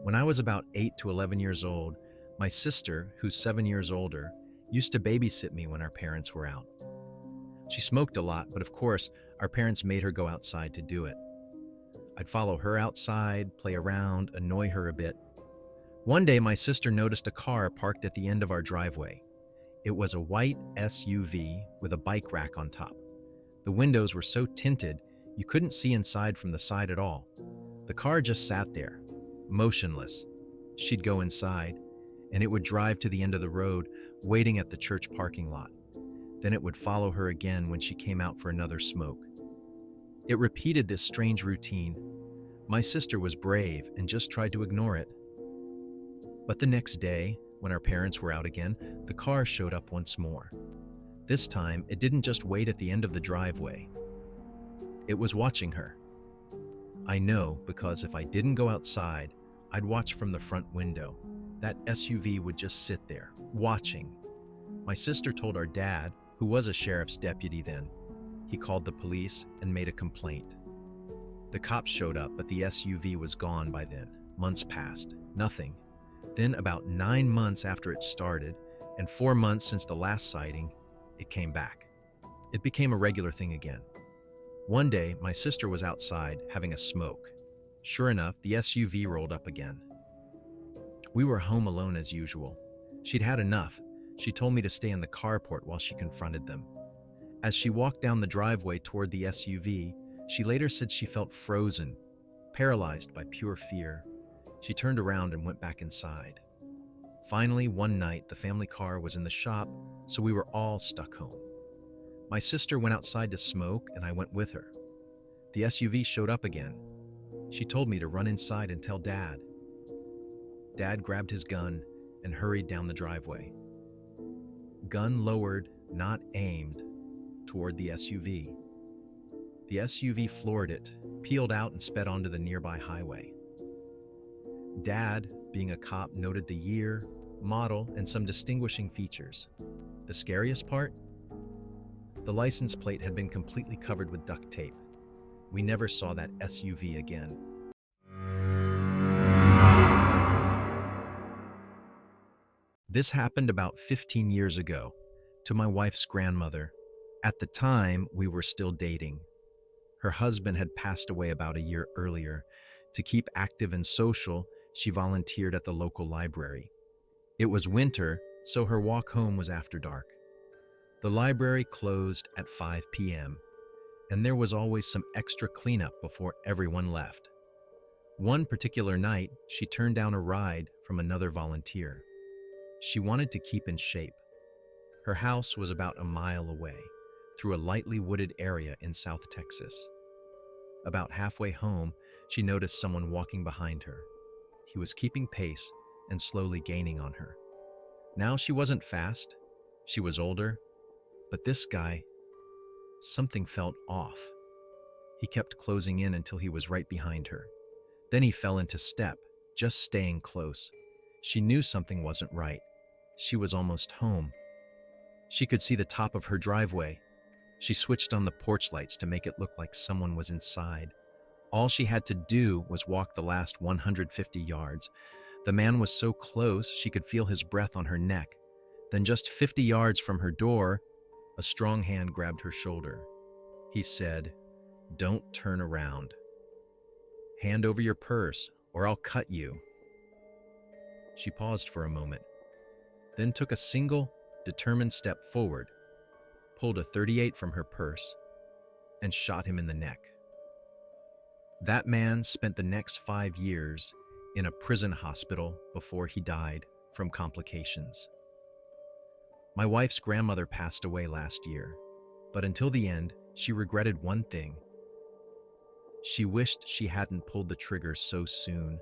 When I was about 8 to 11 years old, my sister, who's 7 years older, used to babysit me when our parents were out. She smoked a lot, but of course, our parents made her go outside to do it. I'd follow her outside, play around, annoy her a bit. One day, my sister noticed a car parked at the end of our driveway. It was a white SUV with a bike rack on top. The windows were so tinted, you couldn't see inside from the side at all. The car just sat there, motionless. She'd go inside, and it would drive to the end of the road, waiting at the church parking lot. Then it would follow her again when she came out for another smoke. It repeated this strange routine. My sister was brave and just tried to ignore it. But the next day, when our parents were out again, the car showed up once more. This time, it didn't just wait at the end of the driveway. It was watching her. I know because if I didn't go outside, I'd watch from the front window. That SUV would just sit there, watching. My sister told our dad, who was a sheriff's deputy then. He called the police and made a complaint. The cops showed up, but the SUV was gone by then. Months passed, nothing. Then about 9 months after it started, and 4 months since the last sighting, it came back. It became a regular thing again. One day, my sister was outside having a smoke. Sure enough, the SUV rolled up again. We were home alone as usual. She'd had enough. She told me to stay in the carport while she confronted them. As she walked down the driveway toward the SUV, she later said she felt frozen, paralyzed by pure fear. She turned around and went back inside. Finally, one night, the family car was in the shop, so we were all stuck home. My sister went outside to smoke, and I went with her. The SUV showed up again. She told me to run inside and tell Dad. Dad grabbed his gun and hurried down the driveway. Gun lowered, not aimed, toward the SUV. The SUV floored it, peeled out, and sped onto the nearby highway. Dad, being a cop, noted the year, model, and some distinguishing features. The scariest part? The license plate had been completely covered with duct tape. We never saw that SUV again. This happened about 15 years ago to my wife's grandmother. At the time, we were still dating. Her husband had passed away about a year earlier. To keep active and social, she volunteered at the local library. It was winter, so her walk home was after dark. The library closed at 5 p.m., and there was always some extra cleanup before everyone left. One particular night, she turned down a ride from another volunteer. She wanted to keep in shape. Her house was about a mile away, through a lightly wooded area in South Texas. About halfway home, she noticed someone walking behind her. He was keeping pace and slowly gaining on her. Now she wasn't fast, she was older, but this guy, something felt off. He kept closing in until he was right behind her. Then he fell into step, just staying close. She knew something wasn't right. She was almost home. She could see the top of her driveway. She switched on the porch lights to make it look like someone was inside. All she had to do was walk the last 150 yards. The man was so close she could feel his breath on her neck. Then just 50 yards from her door, a strong hand grabbed her shoulder. He said, "Don't turn around. Hand over your purse or I'll cut you." She paused for a moment, then took a single, determined step forward, pulled a .38 from her purse, and shot him in the neck. That man spent the next 5 years in a prison hospital before he died from complications. My wife's grandmother passed away last year, but until the end, she regretted one thing. She wished she hadn't pulled the trigger so soon.